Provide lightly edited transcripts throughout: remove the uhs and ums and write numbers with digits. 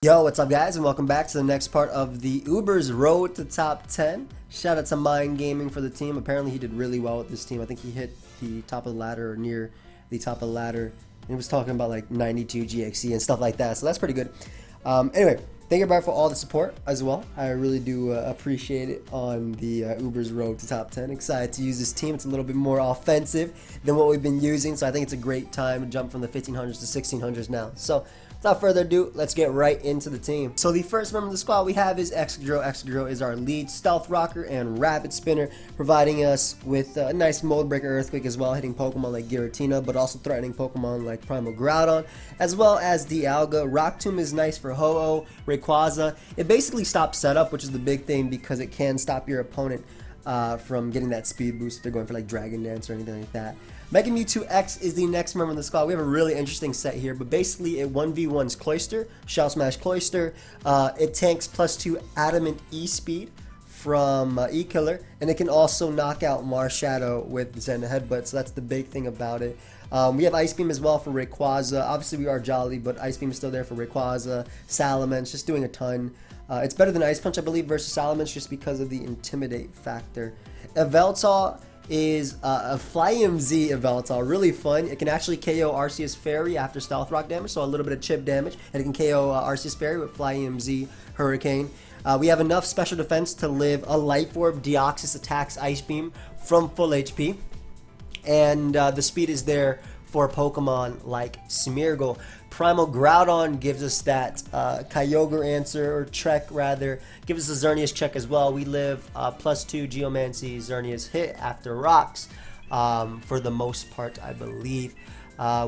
Yo, what's up guys, and welcome back to the next part of the Uber's Road to Top 10. Shout out to Mind Gaming for the team. Apparently he did really well with this team. I think he hit the top of the ladder or near the top of the ladder. He was talking about like 92 GXC and stuff like that, so that's pretty good. Anyway, thank you everybody for all the support as well. I really do appreciate it on the Uber's Road to Top 10. Excited to use this team. It's a little bit more offensive than what we've been using, so I think it's a great time to jump from the 1500s to 1600s now. So without further ado, let's get right into the team. So the first member of the squad we have is Excadrill. Excadrill is our lead Stealth Rocker and Rapid Spinner, providing us with a nice Mold Breaker Earthquake as well, hitting Pokemon like Giratina, but also threatening Pokemon like Primal Groudon, as well as Dialga. Rock Tomb is nice for Ho-Oh, Rayquaza. It basically stops setup, which is the big thing because it can stop your opponent from getting that speed boost if they're going for like Dragon Dance or anything like that. Mega Mewtwo X is the next member of the squad. We have a really interesting set here, but basically it 1v1s Cloyster, Shell Smash Cloyster. It tanks +2 Adamant E-Speed from E-Killer, and it can also knock out Marshadow with Zen Headbutt, so that's the big thing about it. We have Ice Beam as well for Rayquaza. Obviously we are Jolly, but Ice Beam is still there for Rayquaza. Salamence, just doing a ton. It's better than Ice Punch, I believe, versus Salamence just because of the Intimidate factor. Yveltal is a FlyMZ Yveltal, really fun. It can actually KO Arceus Fairy after Stealth Rock damage, so a little bit of chip damage, and it can KO Arceus Fairy with FlyMZ Hurricane. We have enough special defense to live a Life Orb. Deoxys attacks Ice Beam from full HP, and the speed is there for Pokemon like Smeargle. Primal Groudon gives us that Kyogre answer, or Trek rather, gives us a Xerneas check as well. We live +2 Geomancy Xerneas hit after rocks for the most part, I believe.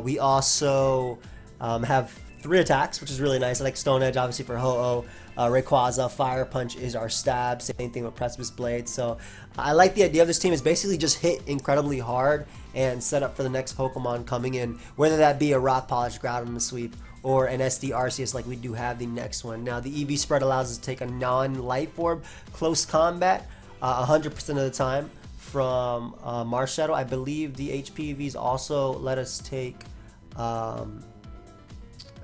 We also have 3 attacks, which is really nice. I like Stone Edge obviously for Ho-Oh. Rayquaza, Fire Punch is our stab, same thing with Precipice Blade. So I like the idea of this team is basically just hit incredibly hard and set up for the next Pokemon coming in, whether that be a Rock Polish Groudon in the sweep or an SD Arceus like we do have the next one. Now the EV spread allows us to take a non-Life Orb close combat 100% of the time from Marshadow. I believe the HP EVs also let us take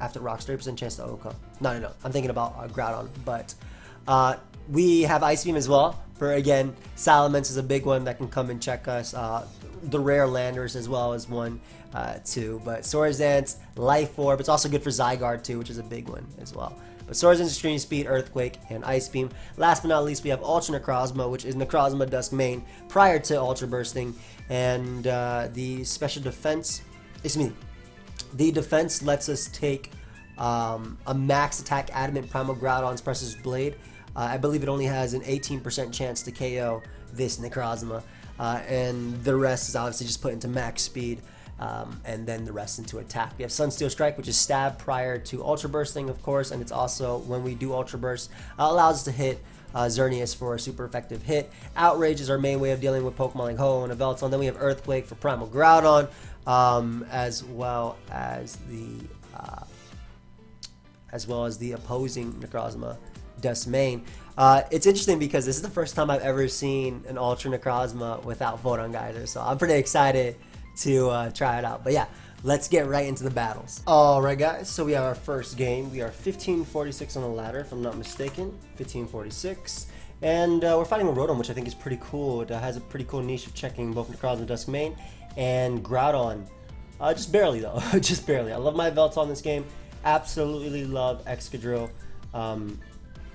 after rocks 30% chance to Oka. No, I'm thinking about Groudon, but we have Ice Beam as well for, again, Salamence is a big one that can come and check us. The rare Landers as well as one too, but Swords Dance, Life Orb, it's also good for Zygarde too, which is a big one as well. But Swords Dance, Extreme Speed, Earthquake, and Ice Beam. Last but not least, we have Ultra Necrozma, which is Necrozma Dusk main prior to Ultra Bursting, and the special defense, the defense lets us take a max attack Adamant Primal Groudon's Precipice Blade. I believe it only has an 18% chance to KO this Necrozma, and the rest is obviously just put into max speed, and then the rest into attack. We have Sunsteel Strike, which is stab prior to Ultra Bursting, of course, and it's also, when we do Ultra Burst, allows us to hit Xerneas for a super effective hit. Outrage is our main way of dealing with Pokemon like Ho-Oh and Yveltal, and then we have Earthquake for Primal Groudon, as well as the opposing Necrozma Dust main. It's interesting because this is the first time I've ever seen an Ultra Necrozma without Photon Geyser, so I'm pretty excited to try it out. But yeah, let's get right into the battles. Alright guys, so we have our first game. We are 1546 on the ladder, if I'm not mistaken. 1546. And we're fighting a Rotom, which I think is pretty cool. It has a pretty cool niche of checking both Necrozma Dusk main and Groudon. Just barely though, just barely. I love my Yveltal in this game. Absolutely love Excadrill.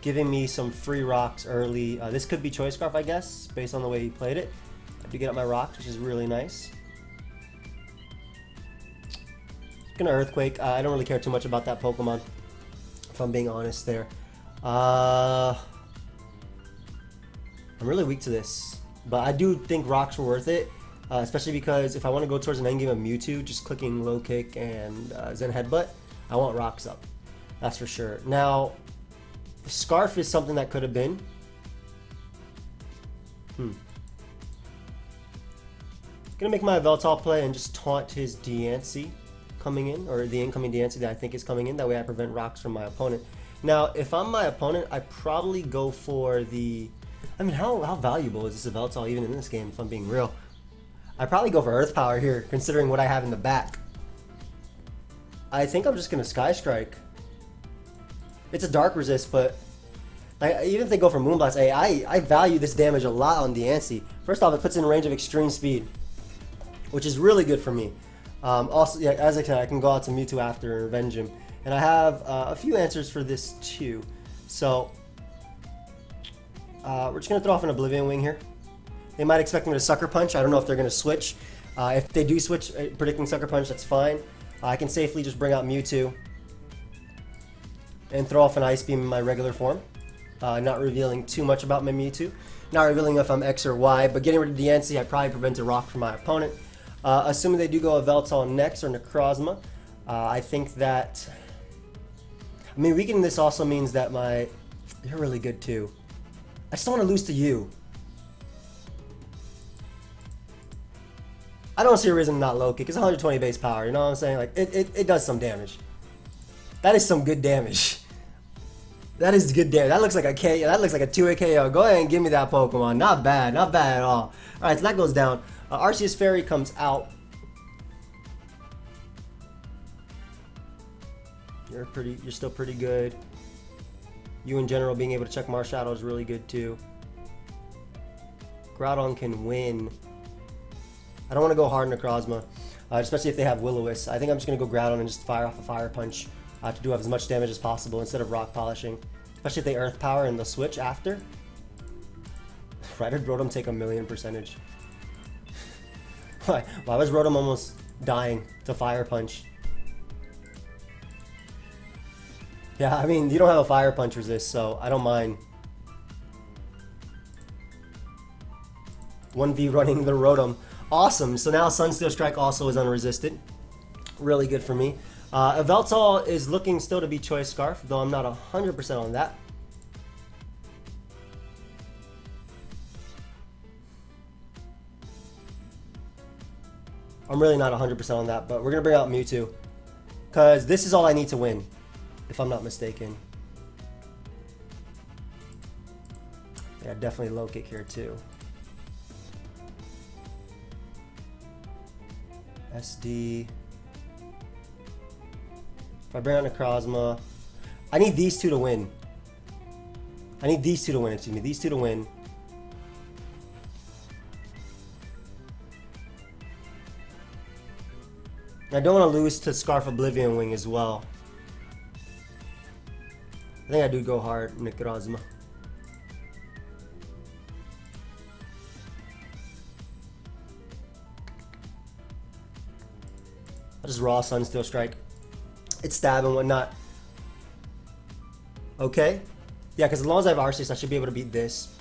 Giving me some free rocks early. This could be Choice Scarf, I guess, based on the way he played it. I do get up my rocks, which is really nice. Gonna Earthquake. I don't really care too much about that Pokemon, if I'm being honest there. I'm really weak to this, but I do think rocks were worth it, especially because if I want to go towards an endgame of Mewtwo, just clicking Low Kick and Zen Headbutt, I want rocks up. That's for sure. Now, Scarf is something that could have been. Gonna make my Yveltal play and just taunt his Diancie coming in, or the incoming Diancie that I think is coming in. That way I prevent rocks from my opponent. Now, if I'm my opponent, I probably go for the... I mean, how valuable is this Yveltal even in this game, if I'm being real? I probably go for Earth Power here, considering what I have in the back. I think I'm just gonna Sky Strike. It's a Dark Resist, but even if they go for Moonblast, I value this damage a lot on Diancie. First off, it puts in range of Extreme Speed, which is really good for me. Also, yeah, as I said, I can go out to Mewtwo after and revenge him. And I have a few answers for this too. So, we're just going to throw off an Oblivion Wing here. They might expect me to Sucker Punch. I don't know if they're going to switch. If they do switch, predicting Sucker Punch, that's fine. I can safely just bring out Mewtwo and throw off an Ice Beam in my regular form. Not revealing too much about my Mewtwo. Not revealing if I'm X or Y, but getting rid of Diancie, I probably prevent a Rock from my opponent. Assuming they do go a Veltal next or Necrozma, I think that... I mean, weakening this also means that my... You're really good too. I just don't want to lose to you. I don't see a reason to not low kick. It's 120 base power, you know what I'm saying? Like, it does some damage. That is some good damage. That is good damage. That looks like a KO. That looks like a 2-hit KO. Go ahead and give me that Pokemon. Not bad. Not bad at all. Alright, so that goes down. Arceus Fairy comes out. You're still pretty good. You in general being able to check Marshadow is really good too. Groudon can win. I don't want to go hard in Necrozma, especially if they have Will-O-Wisp. I think I'm just going to go Groudon and just fire off a Fire Punch to do as much damage as possible instead of Rock Polishing. Especially if they Earth Power and they'll switch after. Why did Rotom take a 1,000,000%? Why was Rotom almost dying to Fire Punch? Yeah, I mean, you don't have a Fire Punch resist, so I don't mind. 1v running the Rotom. Awesome, so now Sunsteel Strike also is unresisted. Really good for me. Yveltal is looking still to be Choice Scarf, though I'm not 100% on that. I'm really not 100% on that, but we're going to bring out Mewtwo. Because this is all I need to win, if I'm not mistaken. Yeah, definitely low kick here too. SD. If I bring out Necrozma, I need these two to win. I need these two to win, excuse me. These two to win. I don't want to lose to Scarf Oblivion Wing as well. I think I do go hard, Necrozma. I'll just raw Sunsteel Strike. It's stab and whatnot. Okay. Yeah, because as long as I have Arceus, I should be able to beat this.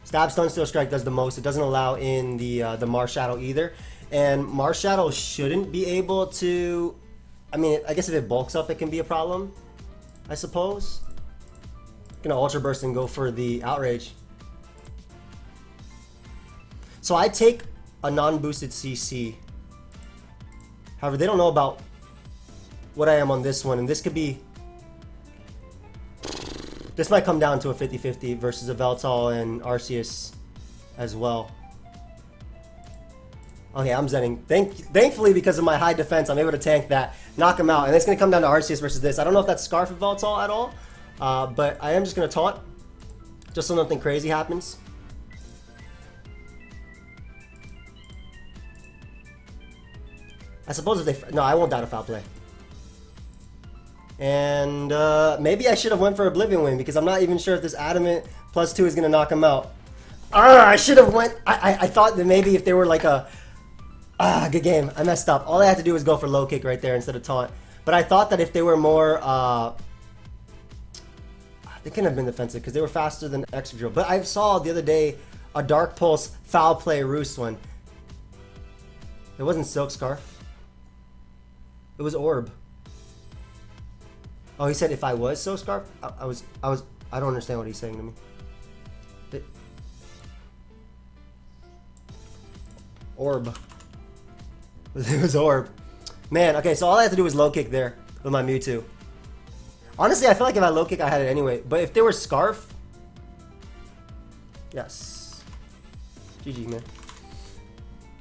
Stab, Sunsteel Strike does the most. It doesn't allow in the Marshadow either. And Marshadow shouldn't be able to... I mean, I guess if it bulks up, it can be a problem, I suppose. Gonna Ultra Burst and go for the Outrage. So I take a non-boosted CC. However, they don't know about what I am on this one, and this could be... This might come down to a 50-50 versus a Yveltal and Arceus as well. Okay, I'm zenning. Thankfully, because of my high defense, I'm able to tank that, knock him out, and it's going to come down to Arceus versus this. I don't know if that's Scarf Yveltal at all, but I am just going to taunt, just so nothing crazy happens. I suppose if they... No, I won't die to Foul Play. And maybe I should have went for Oblivion Wing, because I'm not even sure if this Adamant +2 is going to knock him out. I should have went... I thought that maybe if they were like a... good game. I messed up. All I had to do was go for low kick right there instead of taunt. But I thought that if they were more... they couldn't have been defensive because they were faster than Excadrill. But I saw the other day a Dark Pulse Foul Play Roost one. It wasn't Silk Scarf. It was Orb. Oh, he said if I was Silk Scarf? I don't understand what he's saying to me. Orb. It was Orb. Man, okay, so all I had to do was low kick there with my Mewtwo. Honestly, I feel like if I low kick, I had it anyway. But if they were Scarf... Yes. GG, man.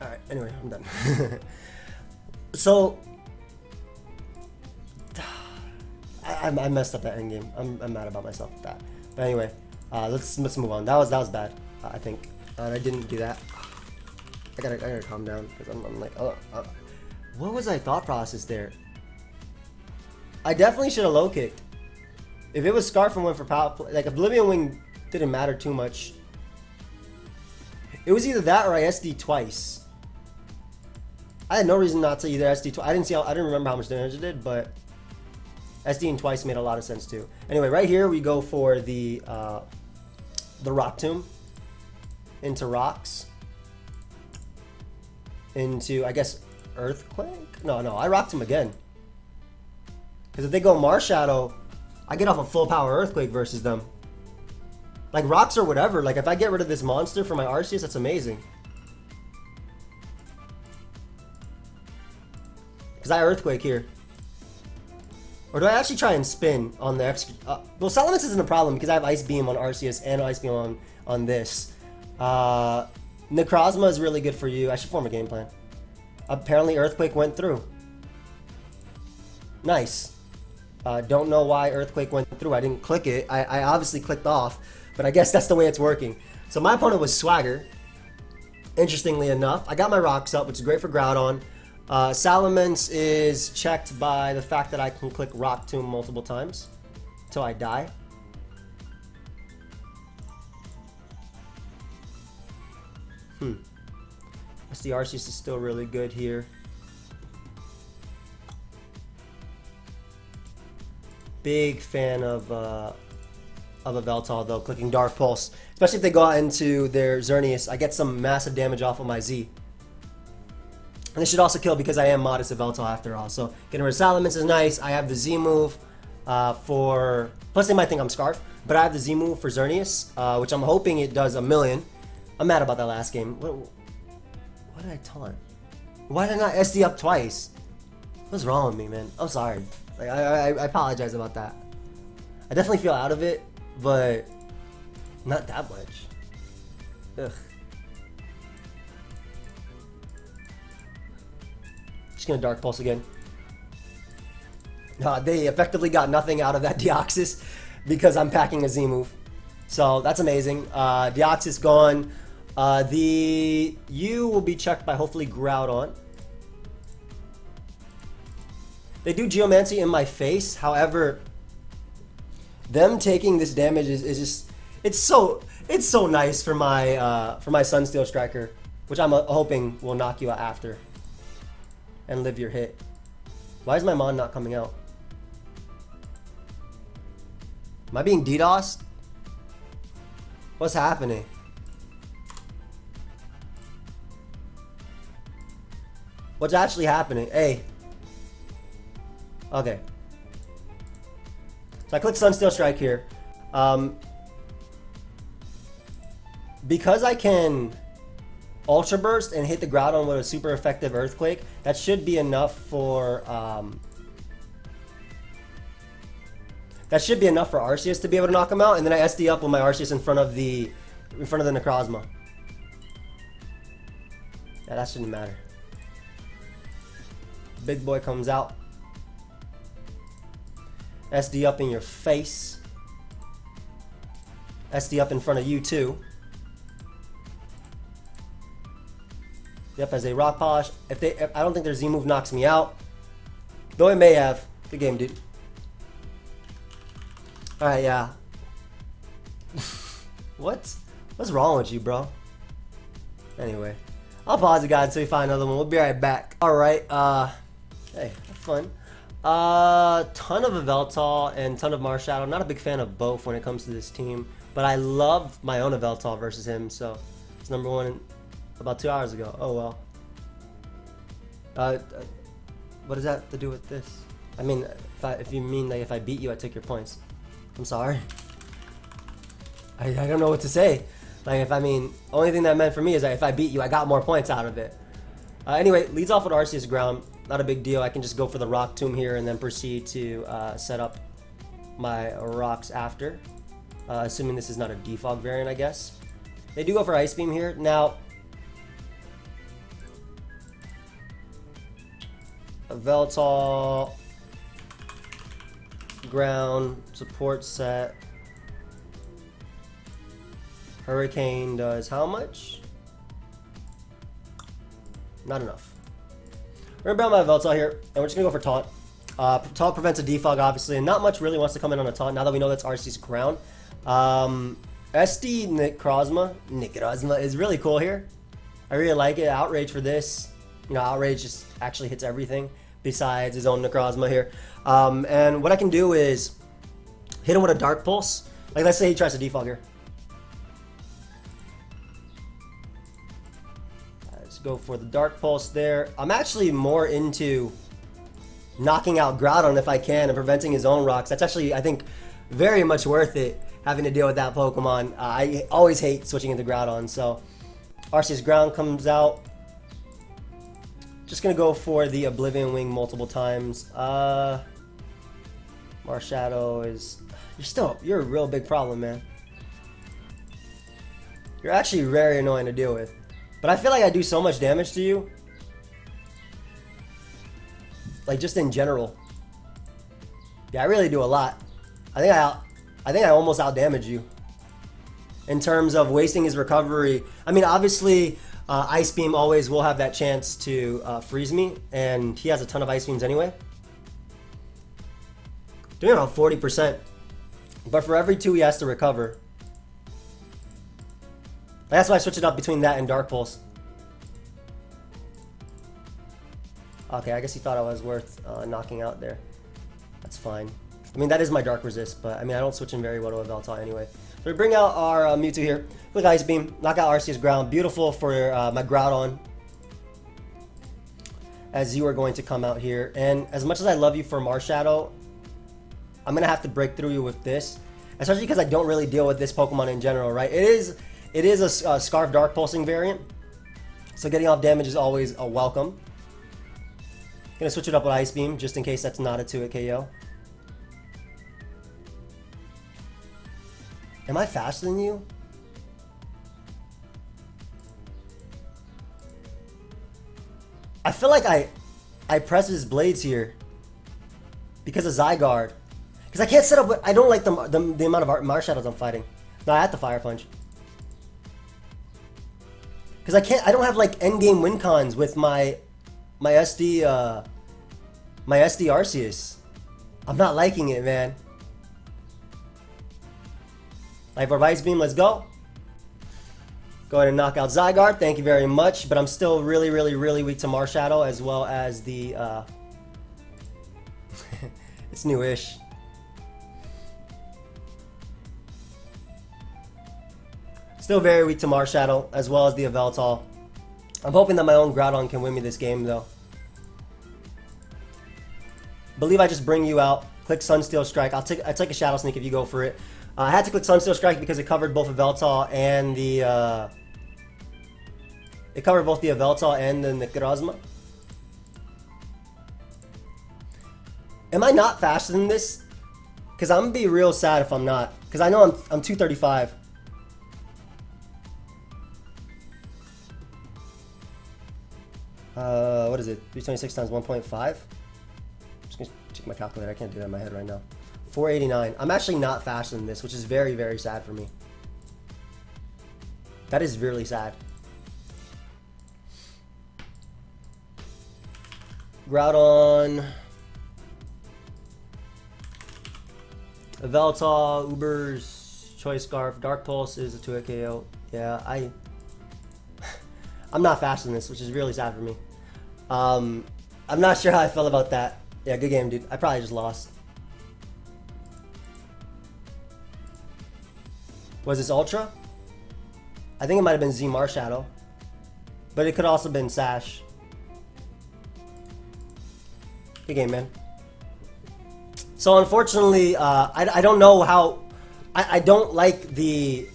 Alright, anyway, I'm done. So, I messed up that endgame. I'm mad about myself with that. But anyway, let's move on. That was bad, I think. I didn't do that. I gotta calm down because I'm like, what was my thought process there? I definitely should have low kicked. If it was Scarf and went for power play, like Oblivion Wing didn't matter too much. It was either that or I SD twice. I had no reason not to either SD twice. I didn't remember how much damage it did, but SDing twice made a lot of sense too. Anyway, right here we go for the Rock Tomb into rocks. Into, I guess, Earthquake? No, I rocked him again. Because if they go Marshadow, I get off a full power Earthquake versus them. Like rocks or whatever. Like if I get rid of this monster for my Arceus, that's amazing. Because I Earthquake here. Or do I actually try and spin on the extra... well, Salamence isn't a problem because I have Ice Beam on Arceus and Ice Beam on this. Necrozma is really good for you. I should form a game plan. Apparently Earthquake went through. Nice. Don't know why Earthquake went through. I didn't click it. I obviously clicked off, but I guess that's the way it's working. So my opponent was Swagger. Interestingly enough, I got my rocks up, which is great for Groudon. Salamence is checked by the fact that I can click Rock Tomb multiple times until I die. SD Arceus is still really good here. Big fan of a Veltal though, clicking Dark Pulse. Especially if they go out into their Xerneas, I get some massive damage off of my Z. And it should also kill because I am modest of Veltal after all. So getting rid of Salamence is nice. I have the Z move for... Plus they might think I'm Scarf. But I have the Z move for Xerneas, which I'm hoping it does 1,000,000. I'm mad about that last game. What did I taunt? Why did I not SD up twice? What's wrong with me, man? I'm sorry. Like, I apologize about that. I definitely feel out of it, but not that much. Ugh. Just gonna Dark Pulse again. They effectively got nothing out of that Deoxys because I'm packing a Z move. So that's amazing. Deoxys gone. The U will be checked by hopefully Groudon. They do Geomancy in my face. However, them taking this damage is just it's so nice for my Sunsteel Striker, which I'm hoping will knock you out after and live your hit. Why is my Mon not coming out? Am I being DDoSed? What's happening? What's actually happening? Hey. Okay. So I click Sunsteel Strike here. Because I can Ultra Burst and hit the Groudon with a super effective Earthquake, that should be enough for Arceus to be able to knock him out, and then I SD up with my Arceus in front of the Necrozma. Yeah, that shouldn't matter. Big boy comes out. SD up in your face. SD up in front of you too. Yep, as a Rock Polish. If I don't think their Z move knocks me out. Though it may have. Good game, dude. Alright, yeah. What's wrong with you, bro? Anyway. I'll pause it, guys, until we find another one. We'll be right back. Alright, hey, have fun. Ton of Yveltal and ton of Marshadow. Not a big fan of both when it comes to this team. But I love my own Yveltal versus him, so it's number one about 2 hours ago. Oh well. What does that have to do with this? I mean, if you mean like if I beat you, I take your points. I'm sorry. I don't know what to say. Like if I mean, only thing that meant for me is that if I beat you, I got more points out of it. Anyway, leads off with Arceus ground. Not a big deal. I can just go for the Rock Tomb here and then proceed to set up my rocks after. Assuming this is not a defog variant, I guess. They do go for Ice Beam here. Now, Veltal, ground, support set. Hurricane does how much? Not enough. We're gonna bring my Veltal here, and we're just gonna go for Taunt. Taunt prevents a defog, obviously, and not much really wants to come in on a Taunt now that we know that's RC's ground. SD Necrozma is really cool here. I really like it. Outrage for this. You know, Outrage just actually hits everything besides his own Necrozma here. And what I can do is hit him with a Dark Pulse. Like, let's say he tries to defog here. Let's go for the Dark Pulse there. I'm actually more into knocking out Groudon if I can and preventing his own rocks. That's actually, I think, very much worth it having to deal with that Pokemon. I always hate switching into Groudon, so Arceus Ground comes out. Just gonna go for the Oblivion Wing multiple times. Marshadow is... You're a real big problem, man. You're actually very annoying to deal with. But I feel like I do so much damage to you. Like, just in general. Yeah, I really do a lot. I think I almost outdamage you. In terms of wasting his recovery. I mean, obviously, Ice Beam always will have that chance to freeze me. And he has a ton of Ice Beams anyway. Doing around 40%. But for every 2 he has to recover. That's why I switch it up between that and Dark Pulse. Okay, I guess he thought I was worth knocking out there. That's fine. I mean, that is my Dark Resist, but I mean, I don't switch in very well to a Veltal anyway. So we bring out our Mewtwo here. Quick Ice Beam, knock out Arceus Ground. Beautiful for my Groudon. As you are going to come out here. And as much as I love you for Marshadow, I'm going to have to break through you with this. Especially because I don't really deal with this Pokemon in general, right? It is a Scarf Dark Pulsing variant. So getting off damage is always a welcome. Gonna switch it up with Ice Beam, just in case that's not a 2-hit KO. Am I faster than you? I feel like I press his blades here because of Zygarde. Because I can't set up. I don't like the amount of Marshadows I'm fighting. No, I have to Fire Punch. Because I don't have like endgame win cons with my SD Arceus. I'm not liking it, man. Life Orb Ice Beam, let's go. Go ahead and knock out Zygarde, thank you very much. But I'm still really, really, really weak to Marshadow as well as the it's newish. Still very weak to Marshadow as well as the Yveltal. I'm hoping that my own Groudon can win me this game though. Believe I just bring you out. Click Sunsteel Strike. I'll take a Shadow Sneak if you go for it. I had to click Sunsteel Strike because it covered both Yveltal and the Yveltal and the Necrozma. Am I not faster than this? Because I'm gonna be real sad if I'm not. Because I know I'm 235. What is it? 326 times 1.5? Just gonna check my calculator. I can't do that in my head right now. 489. I'm actually not faster than this, which is very, very sad for me. That is really sad. Groudon. Yveltal, Uber's Choice Scarf, Dark Pulse is a 2-hit KO. Yeah, I'm not faster than this, which is really sad for me. I'm not sure how I felt about that. Yeah, good game, dude. I probably just lost. Was this Ultra? I think it might have been Z Marshadow. But it could also have been Sash. Good game, man. So unfortunately, I don't know how... I don't like the...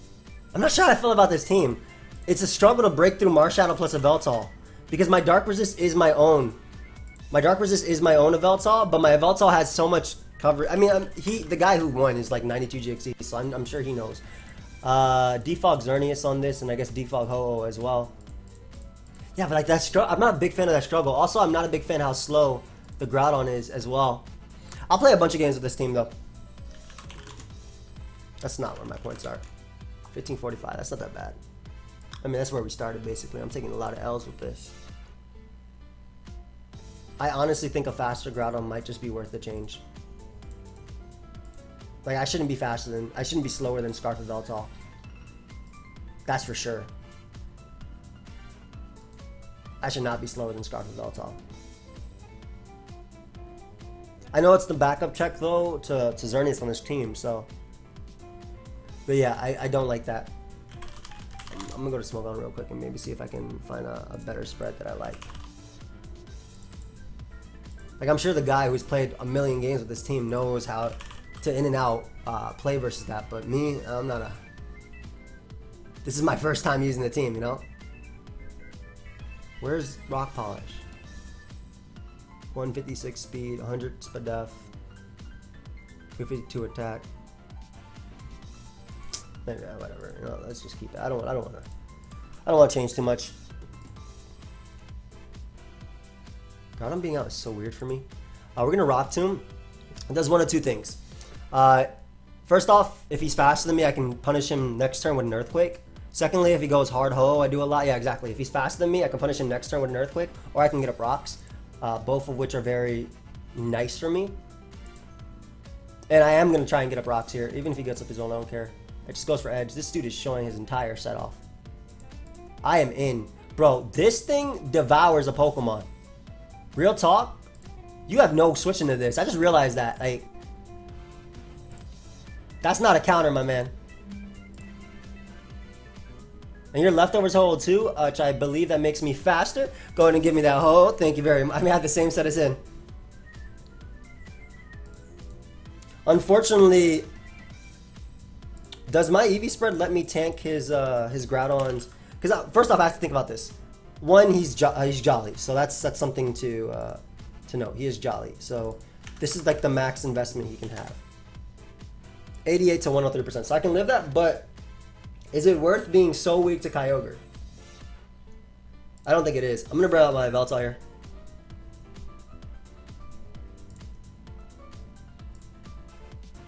I'm not sure how I feel about this team. It's a struggle to break through Marshadow plus Yveltal. Because my Dark Resist is my own. My Dark Resist is my own Yveltal, but my Yveltal has so much coverage. I mean, the guy who won is like 92 GXE, so I'm sure he knows. Defog Xerneas on this, and I guess Defog Ho-Oh as well. Yeah, but like that struggle, I'm not a big fan of that struggle. Also, I'm not a big fan how slow the Groudon is as well. I'll play a bunch of games with this team though. That's not where my points are. 1545, that's not that bad. I mean, that's where we started basically. I'm taking a lot of L's with this. I honestly think a faster Groudon might just be worth the change. Like, I shouldn't be slower than Scarf of Veltal. That's for sure. I should not be slower than Scarf of Veltal. I know it's the backup check though to Xerneas on this team, so. But yeah, I don't like that. I'm gonna go to Smogon real quick and maybe see if I can find a better spread that I like. Like, I'm sure the guy who's played a million games with this team knows how to in and out play versus that, but me, I'm not a. This is my first time using the team, you know? Where's Rock Polish? 156 speed, 100 spadef, 252 attack. Maybe, whatever. You know, let's just keep it. I don't want to change too much. Groudon being out is so weird for me. We're gonna Rock Tomb. It does one of two things. First off, if he's faster than me, I can punish him next turn with an Earthquake. Secondly, if he goes hard ho, I do a lot. Yeah, exactly. If he's faster than me, I can punish him next turn with an Earthquake, or I can get up rocks. Both of which are very nice for me. And I am going to try and get up rocks here. Even if he gets up his own, I don't care. It just goes for edge. This dude is showing his entire set off. I am in. Bro, this thing devours a Pokemon. Real talk, you have no switching to this. I just realized that. Like, that's not a counter, my man. And your leftovers hold too, which I believe that makes me faster. Go ahead and give me that ho. Thank you very much. I mean, I have the same set as in. Unfortunately, does my EV spread let me tank his Groudons? Because first off, I have to think about this. One, he's jolly, so that's something to note. He is jolly, so this is like the max investment he can have. 88 to 103%, so I can live that. But is it worth being so weak to Kyogre? I don't think it is. I'm gonna bring out my Veltal here.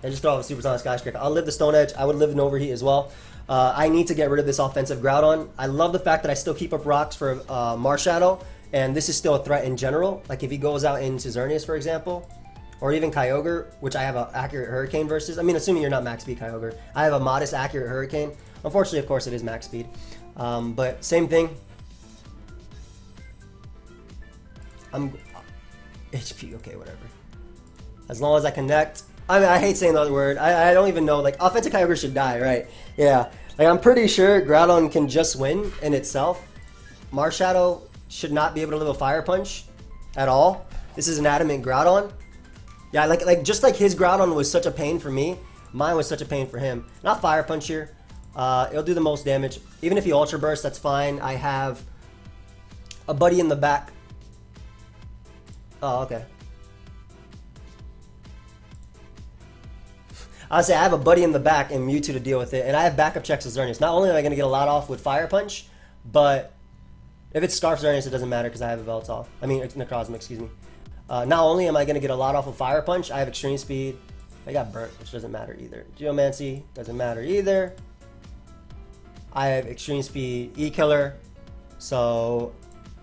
And just throw out a Supersonic Skyscraper. I'll live the Stone Edge. I would live an Overheat as well. I need to get rid of this offensive Groudon. I love the fact that I still keep up rocks for Marshadow, and this is still a threat in general. Like if he goes out into Xerneas, for example, or even Kyogre, which I have an accurate Hurricane versus. I mean, assuming you're not max speed Kyogre. I have a modest accurate Hurricane. Unfortunately, of course, it is max speed. But same thing. I'm HP, okay, whatever. As long as I connect. I mean, I hate saying the other word. I don't even know. Like, offensive Kyogre should die, right? Yeah. Like, I'm pretty sure Groudon can just win in itself. Marshadow should not be able to live a Fire Punch at all. This is an adamant Groudon. Yeah, like just like his Groudon was such a pain for me, mine was such a pain for him. Not Fire Punch here. It'll do the most damage. Even if he Ultra Burst, that's fine. I have a buddy in the back. Oh, okay. I'll say I have a buddy in the back and Mewtwo to deal with it, and I have backup checks with Xerneas. Not only am I going to get a lot off with Fire Punch, but if it's Scarf Xerneas, it doesn't matter because I have a Veltal. I mean, Necrozma, excuse me. Not only am I going to get a lot off of Fire Punch, I have Extreme Speed. I got Burnt, which doesn't matter either. Geomancy doesn't matter either. I have Extreme Speed E-Killer, so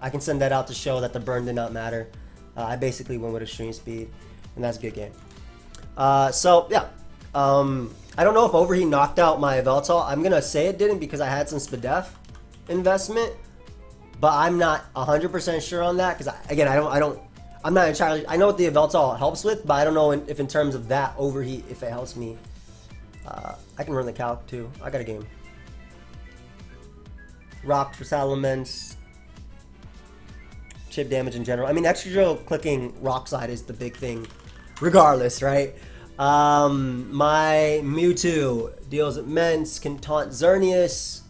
I can send that out to show that the burn did not matter. I basically went with Extreme Speed, and that's a good game. So, yeah. I don't know if Overheat knocked out my Veltal. I'm going to say it didn't because I had some Spadef investment, but I'm not 100% sure on that because, again, I'm not entirely, I know what the Veltal helps with, but I don't know if in terms of that Overheat, if it helps me. I can run the calc too. I got a game. Rock for Salamence. Chip damage in general. I mean, extra drill clicking Rock Slide is the big thing regardless, right? My Mewtwo deals immense, can taunt Xerneas.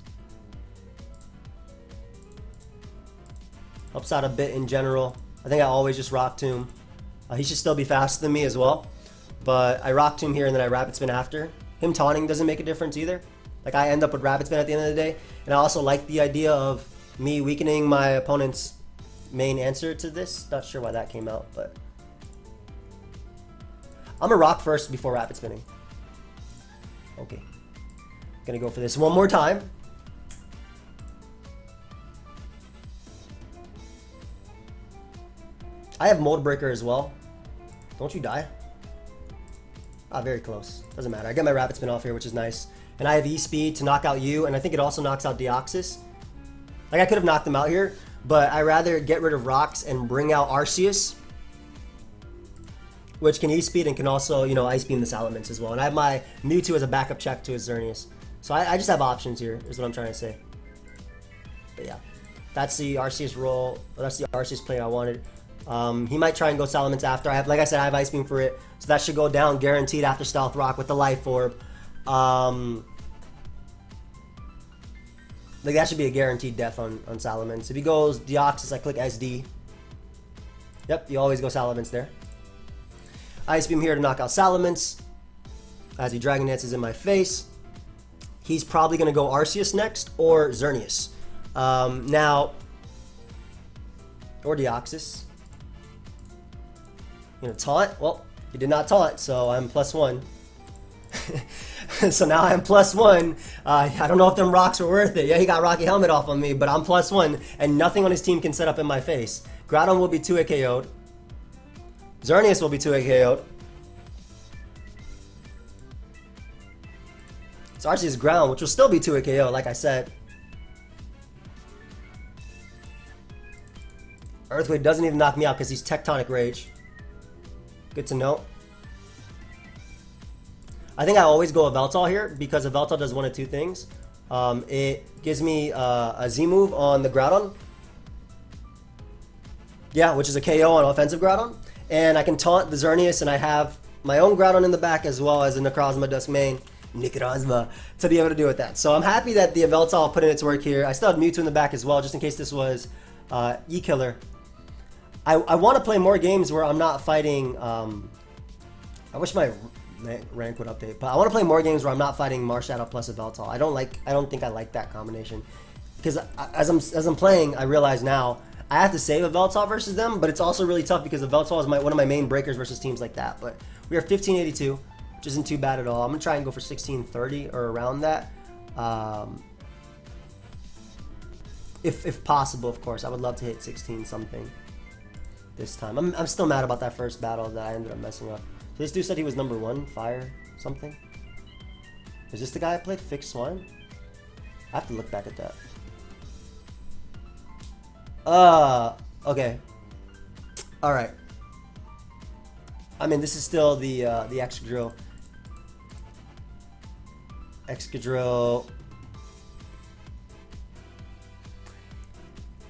Helps out a bit in general. I think I always just Rock Tomb. He should still be faster than me as well. But I Rock Tomb here and then I Rapid Spin after. Him taunting doesn't make a difference either. Like I end up with Rapid Spin at the end of the day. And I also like the idea of me weakening my opponent's main answer to this. Not sure why that came out, but I'm gonna rock first before rapid spinning. Okay. Gonna go for this one more time. I have Mold Breaker as well. Don't you die? Ah, very close. Doesn't matter. I get my rapid spin off here, which is nice. And I have E-Speed to knock out you, and I think it also knocks out Deoxys. Like, I could have knocked him out here, but I rather get rid of rocks and bring out Arceus, which can E-Speed and can also, you know, Ice Beam the Salamence as well. And I have my Mewtwo as a backup check to his Xerneas. So I just have options here, is what I'm trying to say. But yeah, that's the Arceus roll. That's the Arceus play I wanted. He might try and go Salamence after. I have, like I said, I have Ice Beam for it. So that should go down guaranteed after Stealth Rock with the Life Orb. Like, that should be a guaranteed death on Salamence. If he goes Deoxys, I click SD. Yep, you always go Salamence there. Ice Beam here to knock out Salamence. As he Dragon Dances in my face. He's probably going to go Arceus next or Xerneas. Now, or Deoxys. You know, taunt? Well, he did not taunt, so I'm +1. So now I'm +1. I don't know if them rocks were worth it. Yeah, he got Rocky Helmet off on me, but I'm +1, and nothing on his team can set up in my face. Groudon will be 2-hit KO'd. Xerneas will be 2-hit KO'd. It's Arceus Ground, which will still be 2-hit KO, like I said. Earthquake doesn't even knock me out because he's Tectonic Rage. Good to know. I think I always go Yveltal here because Yveltal does one of two things. It gives me a Z move on the Groudon. Yeah, which is a KO on offensive Groudon. And I can taunt the Xerneas, and I have my own Groudon in the back as well as a Necrozma Dusk main. Necrozma, to be able to do with that. So I'm happy that the Yveltal put in its work here. I still have Mewtwo in the back as well, just in case this was E-Killer. I want to play more games where I'm not fighting... I wish my rank would update, but I want to play more games where I'm not fighting Marshadow plus Yveltal. I don't think I like that combination. Because as I'm playing, I realize now I have to save Yveltal versus them, but it's also really tough because Yveltal is one of my main breakers versus teams like that. But we are 1582. Which isn't too bad at all. I'm going to try and go for 1630 or around that. If possible, of course. I would love to hit 16 something this time. I'm still mad about that first battle that I ended up messing up. So this dude said he was #1, fire something. Is this the guy I played? Fixed Swine? I have to look back at that. Okay. Alright. I mean, this is still the Excadrill. Excadrill.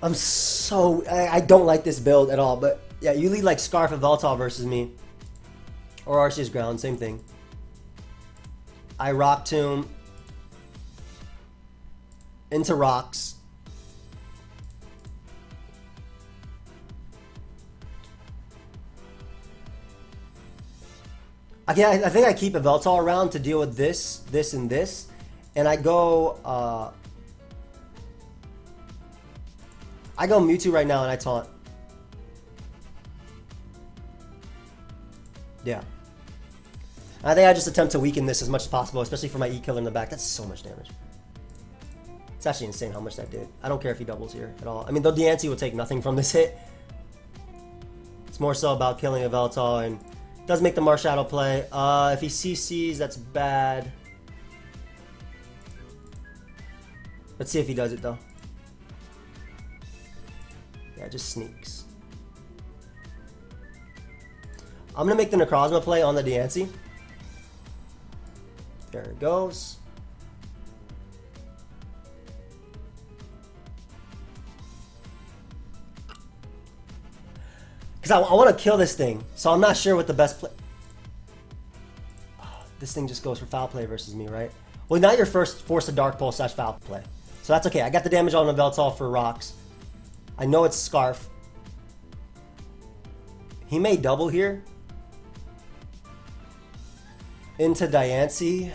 I don't like this build at all, but yeah, you lead like Scarf of Yveltal versus me. Or Arceus Ground, same thing. I Rock Tomb into rocks. Again, I think I keep Yveltal around to deal with this, and this. And I go Mewtwo right now and I taunt. Yeah. I think I just attempt to weaken this as much as possible, especially for my E-Killer in the back. That's so much damage. It's actually insane how much that did. I don't care if he doubles here at all. I mean, though Deoxys will take nothing from this hit. It's more so about killing Yveltal, and does make the Marshadow play. If he CCs, that's bad. Let's see if he does it, though. Yeah, just sneaks. I'm going to make the Necrozma play on the Deoxys. There it goes. Because I want to kill this thing, so I'm not sure what the best play... Oh, this thing just goes for foul play versus me, right? Well, now you're first forced to Dark Pulse / foul play. So that's okay. I got the damage on Yveltal for rocks. I know it's Scarf. He may double here. Into Deoxys.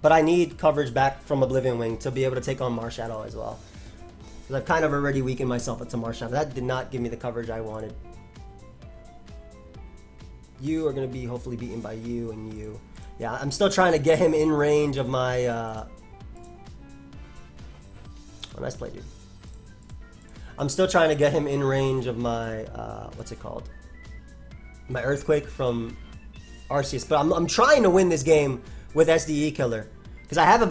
But I need coverage back from Oblivion Wing to be able to take on Marshadow as well. Because I've kind of already weakened myself into Marshadow. That did not give me the coverage I wanted. You are going to be hopefully beaten by you and you. Yeah, I'm still trying to get him in range of my... Oh, nice play, dude. I'm still trying to get him in range of my... what's it called? My Earthquake from Arceus. But I'm trying to win this game with SDE Killer. Because I have a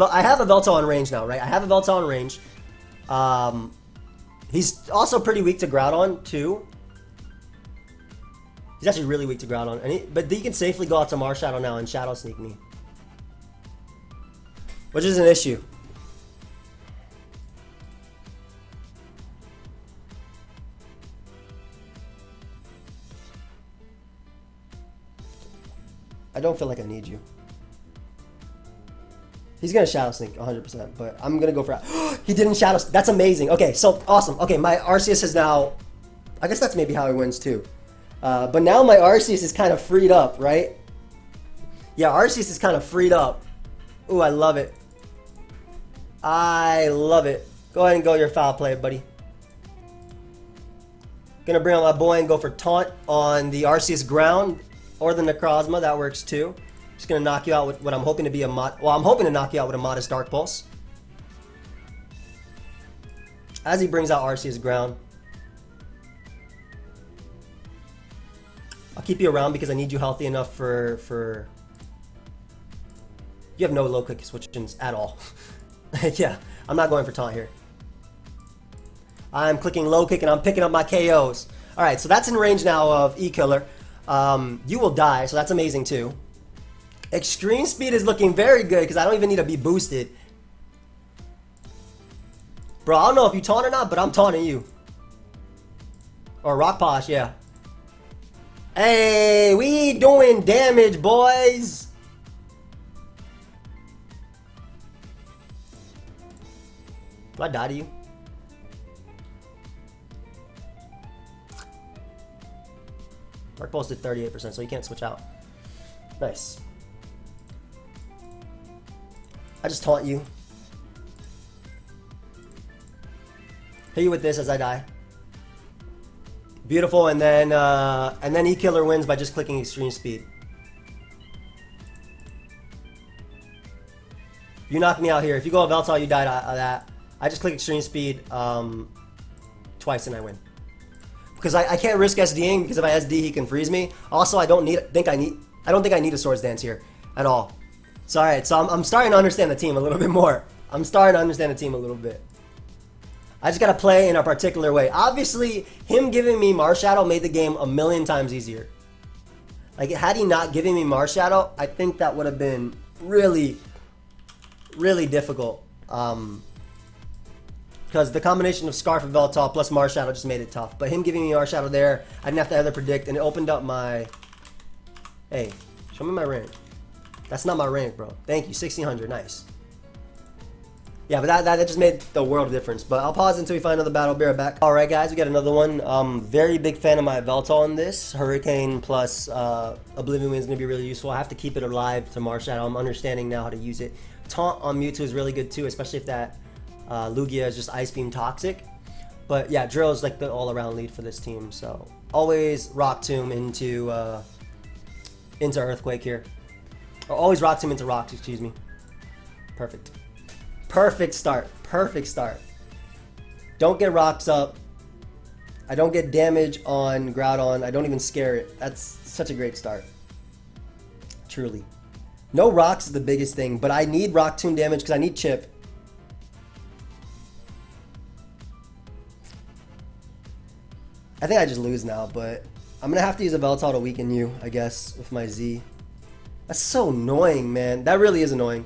Veltal in range now, right? I have a Veltal in range. He's also pretty weak to Groudon, too. He's actually really weak to Groudon. But he can safely go out to Marshadow now and Shadow Sneak me. Which is an issue. I don't feel like I need you. He's going to Shadow Sneak 100%, but I'm going to go for... He didn't Shadow Sneak. That's amazing. Okay, so awesome. Okay, my Arceus is now... I guess that's maybe how he wins too. But now my Arceus is kind of freed up, right? Yeah, Arceus is kind of freed up. Ooh, I love it. I love it. Go ahead and go your foul play, buddy. Gonna bring out my boy and go for taunt on the Arceus ground or the Necrozma. That works too. Just gonna knock you out with what I'm hoping to be a mod. Well, I'm hoping to knock you out with a modest Dark Pulse. As he brings out Arceus ground. I'll keep you around because I need you healthy enough for... You have no low kick switch-ins at all. Yeah, I'm not going for taunt here. I'm clicking low kick and I'm picking up my KOs. Alright, so that's in range now of E-Killer. You will die, so that's amazing too. Extreme Speed is looking very good because I don't even need to be boosted. Bro, I don't know if you taunt or not, but I'm taunting you. Or Rock Posh, yeah. Hey, we doing damage, boys. Do I die to you? Dark Pulse did 38%, so you can't switch out. Nice. I just taunt you. Hit you with this as I die. Beautiful, and then E-Killer wins by just clicking Extreme Speed. You knock me out here. If you go Veltal, you die to that. I just click Extreme Speed twice and I win. Because I can't risk SDing because if I SD he can freeze me. Also, I don't think I need a Swords Dance here at all. So alright, so I'm starting to understand the team a little bit more. I'm starting to understand the team a little bit. I just gotta play in a particular way. Obviously, him giving me Marshadow made the game a million times easier. Like, had he not given me Marshadow, I think that would have been really, really difficult. Because the combination of Scarf and Veltal plus Marshadow just made it tough. But him giving me Marshadow there, I didn't have to either predict, and it opened up my... Hey, show me my rank. That's not my rank, bro. Thank you, 1600, nice. Yeah, but that just made the world of difference. But I'll pause until we find another battle. Be right back. Alright guys, we got another one. Very big fan of my Veltal in this. Hurricane plus Oblivion Wind is going to be really useful. I have to keep it alive to Marshadow. I'm understanding now how to use it. Taunt on Mewtwo is really good too, especially if that Lugia is just Ice Beam Toxic. But yeah, Drill is like the all-around lead for this team. So always Rock Tomb into Earthquake here. Or always Rock Tomb into Rocks, excuse me. Perfect. Perfect start. Perfect start. Don't get rocks up. I don't get damage on Groudon. I don't even scare it. That's such a great start. Truly. No rocks is the biggest thing, but I need Rock Tomb damage because I need chip. I think I just lose now, but I'm going to have to use a Veltal to weaken you, I guess, with my Z. That's so annoying, man. That really is annoying.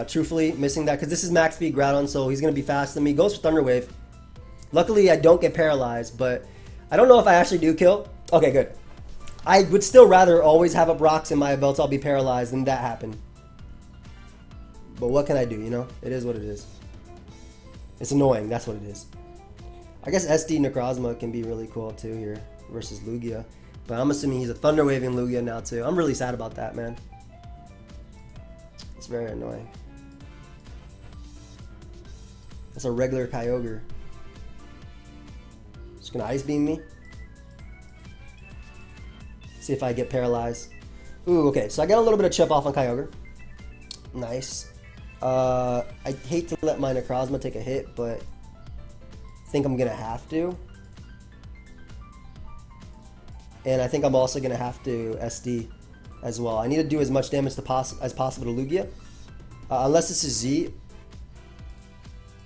Truthfully, missing that because this is max speed Groudon, so he's going to be faster than me. Goes for Thunder Wave. Luckily, I don't get paralyzed, but I don't know if I actually do kill. Okay, good. I would still rather always have up rocks in my Veltal be paralyzed than that happen. But what can I do, you know? It is what it is. It's annoying, that's what it is. I guess SD Necrozma can be really cool too here versus Lugia. But I'm assuming he's a Thunder Waving Lugia now too. I'm really sad about that, man. It's very annoying. That's a regular Kyogre. Just gonna Ice Beam me. See if I get paralyzed. Ooh, okay. So I got a little bit of chip off on Kyogre. Nice. I hate to let my Necrozma take a hit, but I think I'm going to have to. And I think I'm also going to have to SD as well. I need to do as much damage as possible to Lugia. Unless this is Z.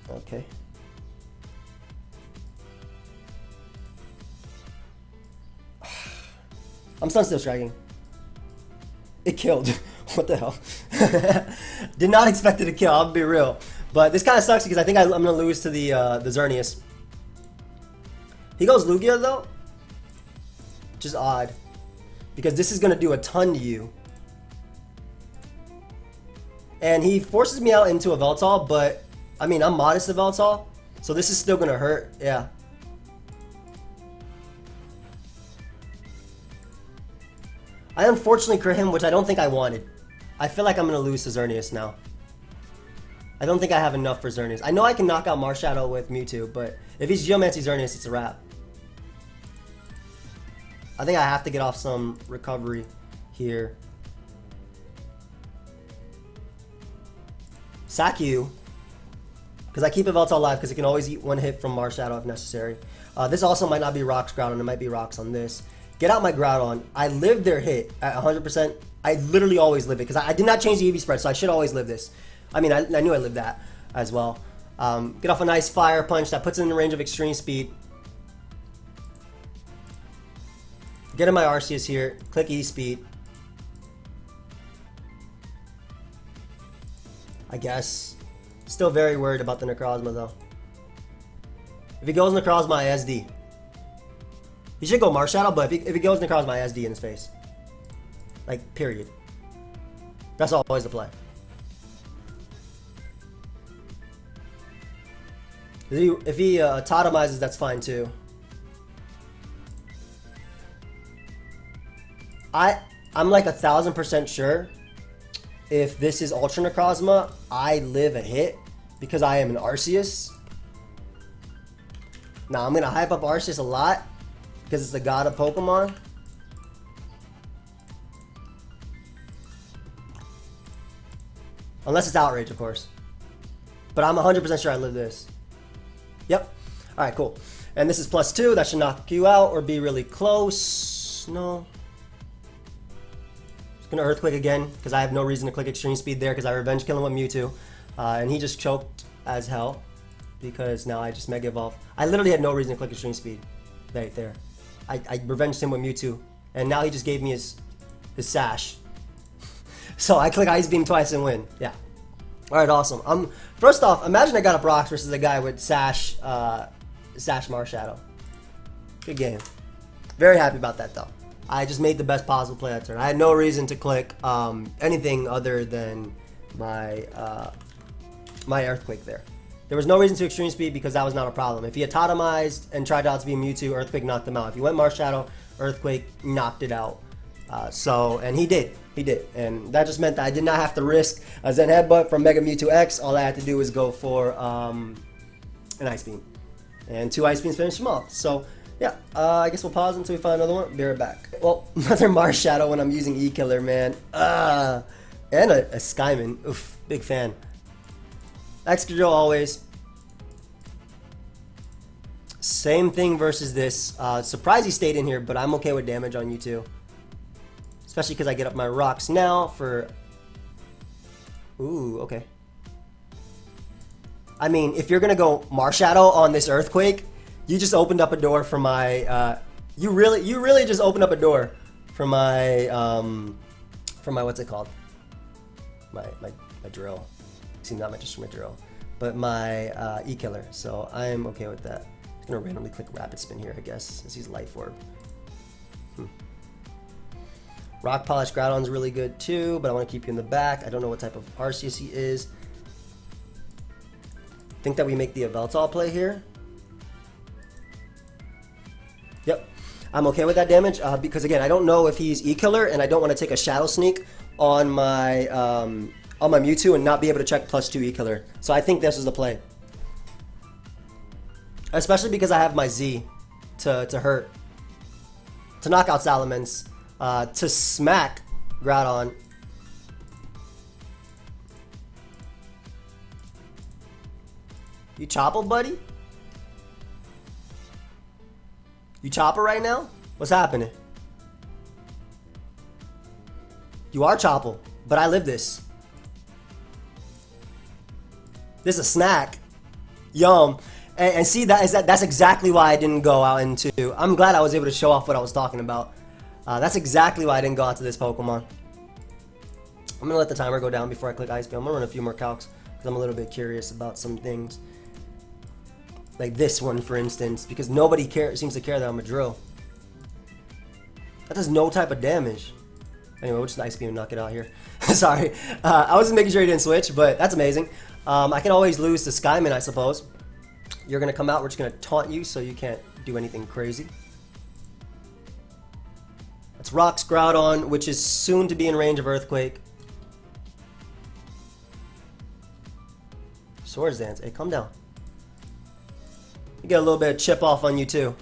Okay. I'm stun still striking. It killed. What the hell? Did not expect it to kill, I'll be real. But this kind of sucks because I think I'm going to lose to the Xerneas. He goes Lugia though. Which is odd. Because this is going to do a ton to you. And he forces me out into a Veltal, but I mean, I'm modest to Veltal. So this is still going to hurt. Yeah. I unfortunately crit him, which I don't think I wanted. I feel like I'm going to lose to Xerneas now. I don't think I have enough for Xerneas. I know I can knock out Marshadow with Mewtwo, but if he's Geomancy Xerneas, it's a wrap. I think I have to get off some recovery here. Sack you. Because I keep a Veltal alive because it can always eat one hit from Marshadow if necessary. This also might not be Rocks Groudon. It might be Rocks on this. Get out my Groudon. I lived their hit at 100%. I literally always live it because I did not change the EV spread, so I should always live this. I mean, I knew I lived that as well. Get off a nice Fire Punch that puts it in the range of Extreme Speed. Get in my Arceus here. Click E-Speed. I guess. Still very worried about the Necrozma though. If he goes Necrozma, I SD. He should go Marshadow, but if he goes Necrozma, I SD in his face. Like, period. That's always the play. If he totemizes, that's fine too. I'm like 1000% sure if this is Ultra Necrozma, I live a hit because I am an Arceus. Now I'm gonna hype up Arceus a lot because it's the god of Pokemon. Unless it's Outrage, of course. But I'm 100% sure I live this. Yep. Alright, cool. And this is +2. That should knock you out or be really close. No. It's gonna Earthquake again because I have no reason to click Extreme Speed there because I Revenge Kill him with Mewtwo. And he just choked as hell because now I just Mega Evolve. I literally had no reason to click Extreme Speed. Right there. I revenged him with Mewtwo. And now he just gave me his Sash. So I click Ice Beam twice and win. Yeah. Alright, awesome. First off, imagine I got a Brox versus a guy with Sash Marshadow. Good game. Very happy about that though. I just made the best possible play that turn. I had no reason to click anything other than my my Earthquake there. There was no reason to Extreme Speed because that was not a problem. If he had totemized and tried to outspeed Mewtwo, Earthquake knocked him out. If he went Marshadow, Earthquake knocked it out. And he did. He did. And that just meant that I did not have to risk a Zen Headbutt from Mega Mewtwo X. All I had to do was go for an Ice Beam. And 2 Ice Beams finished him off. So, yeah. I guess we'll pause until we find another one. Be right back. Well, another Marshadow when I'm using E-Killer, man. And a Skyman. Oof. Big fan. Excadrill always. Same thing versus this. Surprise he stayed in here, but I'm okay with damage on you too. Especially because I get up my rocks now for... Ooh, okay. I mean, if you're going to go Marshadow on this Earthquake, you just opened up a door for my... You really just opened up a door for my... what's it called? My drill. Excuse me, not my drill. But my E-Killer. So I'm okay with that. I'm going to randomly click Rapid Spin here, I guess, since he's Life Orb. Rock Polish Groudon's really good too, but I want to keep you in the back. I don't know what type of Arceus he is. Think that we make the Yveltal play here. Yep, I'm okay with that damage because again, I don't know if he's E-Killer, and I don't want to take a Shadow Sneak on my Mewtwo and not be able to check +2 E-Killer. So I think this is the play, especially because I have my Z to hurt, to knock out Salamence. to smack Groudon. You Chopple, buddy? You Chopper right now? What's happening? You are Chopple, but I live this. This is a snack. Yum. And see, that's exactly why I didn't go out into... I'm glad I was able to show off what I was talking about. That's exactly why I didn't go out to this Pokemon. I'm going to let the timer go down before I click Ice Beam. I'm going to run a few more calcs because I'm a little bit curious about some things. Like this one, for instance, because nobody seems to care that I'm a drill. That does no type of damage. Anyway, we'll just Ice Beam and knock it out here. Sorry. I was just making sure he didn't switch, but that's amazing. I can always lose to Skyman, I suppose. You're going to come out, we're just going to taunt you so you can't do anything crazy. That's Rocks Groudon, which is soon to be in range of Earthquake. Swords Dance. Hey, calm down. You get a little bit of chip off on you too.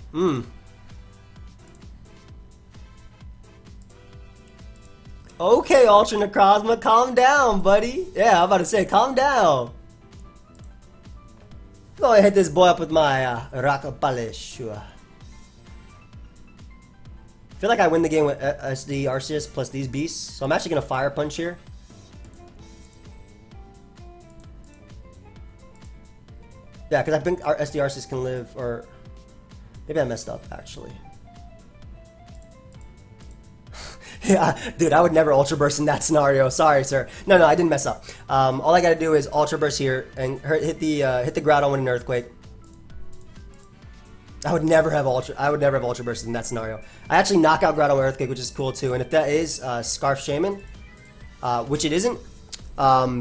Okay, Ultra Necrozma, calm down, buddy. Yeah, I'm about to say, calm down. Go ahead, hit this boy up with my Rock Polish. I feel like I win the game with SD Arceus plus these beasts, so I'm actually gonna Fire Punch here. Yeah, because I think our SD Arceus can live, or maybe I messed up actually. Yeah, dude, I would never Ultra Burst in that scenario. Sorry, sir. No, I didn't mess up. All I gotta do is Ultra Burst here and hit the Groudon with an Earthquake. I would never have Ultra Burst in that scenario. I actually knock out Groudon with Earthquake, which is cool too. And if that is Scarf Shaman, which it isn't,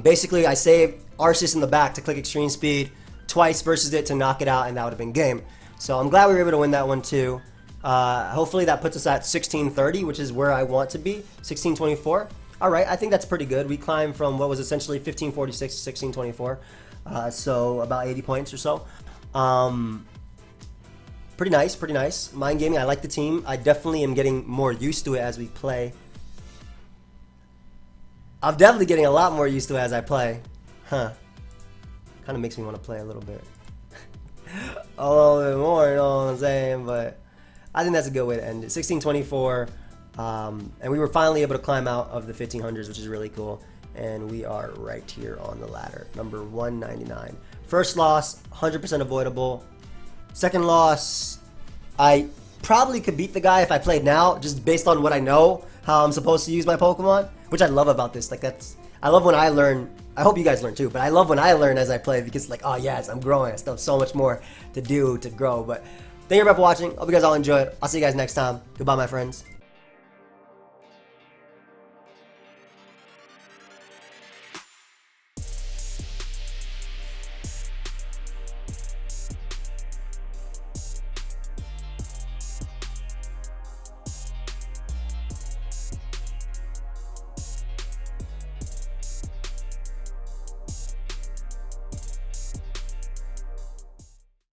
basically I saved Arceus in the back to click Extreme Speed twice versus it to knock it out, and that would have been game. So I'm glad we were able to win that one too. Hopefully that puts us at 1630, which is where I want to be. 1624. All right, I think that's pretty good. We climbed from what was essentially 1546 to 1624, so about 80 points or so. Pretty nice, pretty nice. Mind Gaming, I like the team. I definitely am getting more used to it as we play. I'm definitely getting a lot more used to it as I play. Huh. Kind of makes me want to play a little bit. A little bit more, you know what I'm saying? But I think that's a good way to end it. 1624. And we were finally able to climb out of the 1500s, which is really cool. And we are right here on the ladder, number 199. First loss, 100% avoidable. Second loss, I probably could beat the guy if I played now, just based on what I know, how I'm supposed to use my Pokemon, which I love about this. Like I love when I learn. I hope you guys learn too, but I love when I learn as I play because like, oh yes, I'm growing. I still have so much more to do to grow. But thank you everybody for watching. Hope you guys all enjoyed. I'll see you guys next time. Goodbye, my friends.